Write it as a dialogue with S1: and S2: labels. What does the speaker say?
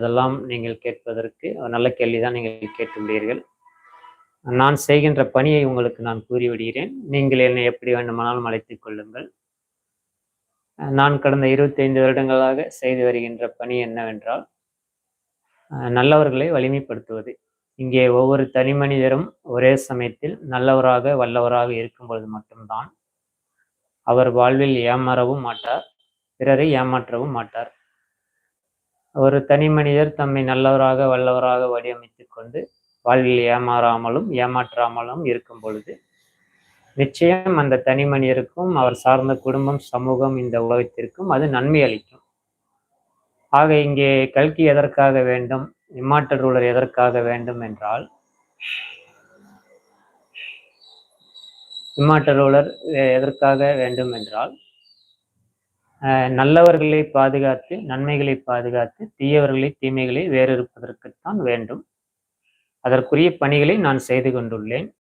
S1: அதெல்லாம் நீங்கள் கேட்பதற்கு நல்ல கேள்விதான் நீங்கள் கேட்டுள்ளீர்கள். நான் செய்கின்ற பணியை உங்களுக்கு நான் கூறிவிடுகிறேன். நீங்கள் என்னை எப்படி வேண்டுமானாலும் அழைத்துக் கொள்ளுங்கள். நான் கடந்த 25 வருடங்களாக செய்து வருகின்ற பணி என்னவென்றால், நல்லவர்களை வலிமைப்படுத்துவது. இங்கே ஒவ்வொரு தனி மனிதரும் ஒரே சமயத்தில் நல்லவராக, வல்லவராக இருக்கும் பொழுது மட்டும் தான், அவர் வாழ்வில் ஏமாறவும் மாட்டார், பிறரை ஏமாற்றவும் மாட்டார். ஒரு தனி மனிதர் தம்மை நல்லவராக, வல்லவராக வடிவமைத்துக் கொண்டு, வாழ்வில் ஏமாறாமலும், ஏமாற்றாமலும் இருக்கும் பொழுது, நிச்சயம் அந்த தனி மனிதருக்கும், அவர் சார்ந்த குடும்பம், சமூகம், இந்த உலகத்திற்கும் அது நன்மை அளிக்கும். ஆக இங்கே கல்கி எதற்காக வேண்டும்? இம்மார்ட்டல் ரூலர் எதற்காக வேண்டும் என்றால், இம்மார்ட்டல் ரூலர் எதற்காக வேண்டும் என்றால், நல்லவர்களை பாதுகாத்து, நன்மைகளை பாதுகாத்து, தீயவர்களை, தீமைகளை வேறிருப்பதற்குத்தான் வேண்டும். அதற்குரிய பணிகளை நான் செய்து கொண்டுள்ளேன்.